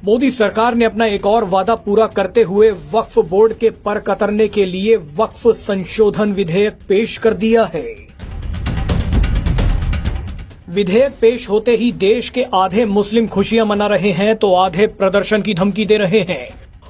मोदी सरकार ने अपना एक और वादा पूरा करते हुए वक्फ बोर्ड के पर कतरने के लिए वक्फ संशोधन विधेयक पेश कर दिया है। विधेयक पेश होते ही देश के आधे मुस्लिम खुशियां मना रहे हैं तो आधे प्रदर्शन की धमकी दे रहे हैं।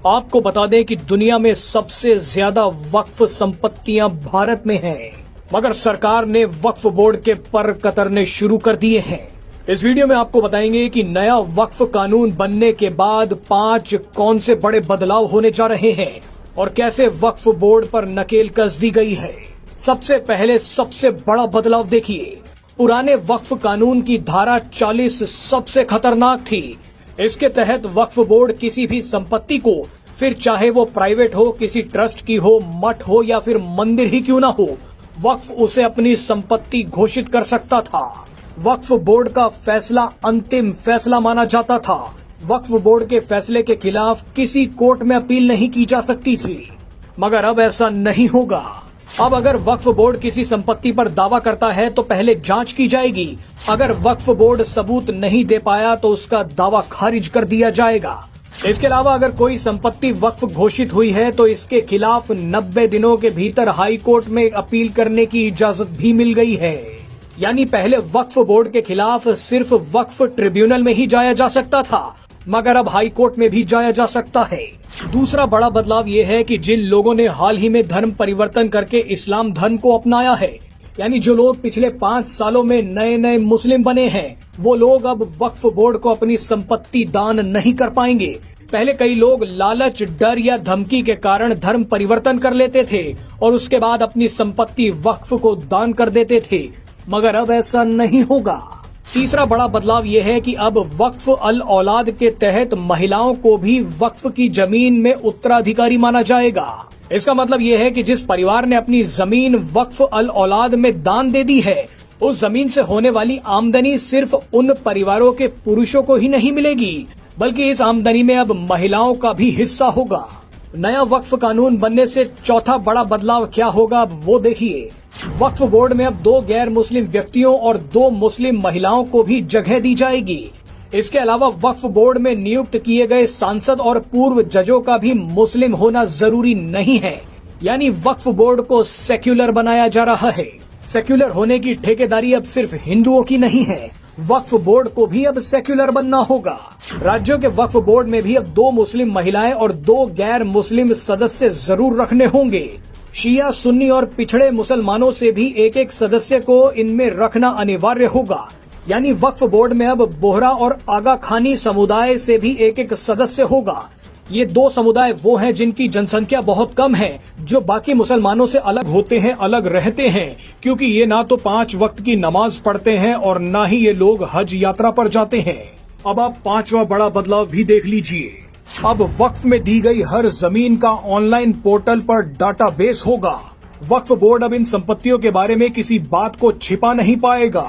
आपको बता दें कि दुनिया में सबसे ज्यादा वक्फ संपत्तियां भारत में हैं, मगर सरकार ने वक्फ बोर्ड के पर कतरने शुरू कर दिए हैं। इस वीडियो में आपको बताएंगे कि नया वक्फ कानून बनने के बाद 5 कौन से बड़े बदलाव होने जा रहे हैं और कैसे वक्फ बोर्ड पर नकेल कस दी गई है। सबसे पहले सबसे बड़ा बदलाव देखिए। पुराने वक्फ कानून की धारा 40 सबसे खतरनाक थी। इसके तहत वक्फ बोर्ड किसी भी संपत्ति को, फिर चाहे वो प्राइवेट हो, किसी ट्रस्ट की हो, मठ हो या फिर मंदिर ही क्यों ना हो, वक्फ उसे अपनी संपत्ति घोषित कर सकता था। वक्फ बोर्ड का फैसला अंतिम फैसला माना जाता था। वक्फ बोर्ड के फैसले के खिलाफ किसी कोर्ट में अपील नहीं की जा सकती थी, मगर अब ऐसा नहीं होगा। अब अगर वक्फ बोर्ड किसी संपत्ति पर दावा करता है तो पहले जांच की जाएगी। अगर वक्फ बोर्ड सबूत नहीं दे पाया तो उसका दावा खारिज कर दिया जाएगा। इसके अलावा अगर कोई संपत्ति वक्फ घोषित हुई है तो इसके खिलाफ 90 दिनों के भीतर हाई कोर्ट में अपील करने की इजाजत भी मिल गई है। यानी पहले वक्फ बोर्ड के खिलाफ सिर्फ वक्फ ट्रिब्यूनल में ही जाया जा सकता था, मगर अब हाई कोर्ट में भी जाया जा सकता है। दूसरा बड़ा बदलाव ये है कि जिन लोगों ने हाल ही में धर्म परिवर्तन करके इस्लाम धर्म को अपनाया है, यानी जो लोग पिछले 5 सालों में नए नए मुस्लिम बने हैं, वो लोग अब वक्फ बोर्ड को अपनी संपत्ति दान नहीं कर पाएंगे। पहले कई लोग लालच, डर या धमकी के कारण धर्म परिवर्तन कर लेते थे और उसके बाद अपनी संपत्ति वक्फ को दान कर देते थे, मगर अब ऐसा नहीं होगा। तीसरा बड़ा बदलाव यह है कि अब वक्फ अल औलाद के तहत महिलाओं को भी वक्फ की जमीन में उत्तराधिकारी माना जाएगा। इसका मतलब यह है कि जिस परिवार ने अपनी जमीन वक्फ अल औलाद में दान दे दी है, उस जमीन से होने वाली आमदनी सिर्फ उन परिवारों के पुरुषों को ही नहीं मिलेगी, बल्कि इस आमदनी में अब महिलाओं का भी हिस्सा होगा। नया वक्फ कानून बनने से चौथा बड़ा बदलाव क्या होगा, अब वो देखिए। वक्फ बोर्ड में अब 2 गैर मुस्लिम व्यक्तियों और 2 मुस्लिम महिलाओं को भी जगह दी जाएगी। इसके अलावा वक्फ बोर्ड में नियुक्त किए गए सांसद और पूर्व जजों का भी मुस्लिम होना जरूरी नहीं है। यानी वक्फ बोर्ड को सेक्युलर बनाया जा रहा है। सेक्युलर होने की ठेकेदारी अब सिर्फ हिंदुओं की नहीं है, वक्फ बोर्ड को भी अब सेक्युलर बनना होगा। राज्यों के वक्फ बोर्ड में भी अब 2 मुस्लिम महिलाएं और 2 गैर मुस्लिम सदस्य जरूर रखने होंगे। शिया, सुन्नी और पिछड़े मुसलमानों से भी एक सदस्य को इनमें रखना अनिवार्य होगा। यानी वक्फ बोर्ड में अब बोहरा और आगा खानी समुदाय से भी एक सदस्य होगा। ये 2 समुदाय वो हैं जिनकी जनसंख्या बहुत कम है, जो बाकी मुसलमानों से अलग होते हैं, अलग रहते हैं, क्योंकि ये ना तो 5 वक्त की नमाज पढ़ते हैं और ना ही ये लोग हज यात्रा पर जाते हैं। अब आप 5वां बड़ा बदलाव भी देख लीजिए। अब वक्फ में दी गई हर जमीन का ऑनलाइन पोर्टल पर डाटाबेस होगा। वक्फ बोर्ड अब इन संपत्तियों के बारे में किसी बात को छिपा नहीं पाएगा।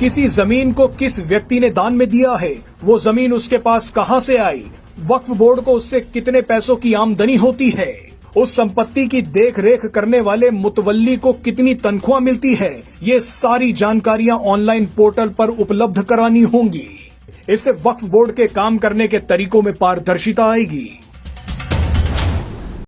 किसी जमीन को किस व्यक्ति ने दान में दिया है, वो जमीन उसके पास कहां से आई, वक्फ बोर्ड को उससे कितने पैसों की आमदनी होती है, उस संपत्ति की देख रेख करने वाले मुतवल्ली को कितनी तनख्वाह मिलती है, ये सारी जानकारियां ऑनलाइन पोर्टल पर उपलब्ध करानी होंगी। इससे वक्फ बोर्ड के काम करने के तरीकों में पारदर्शिता आएगी।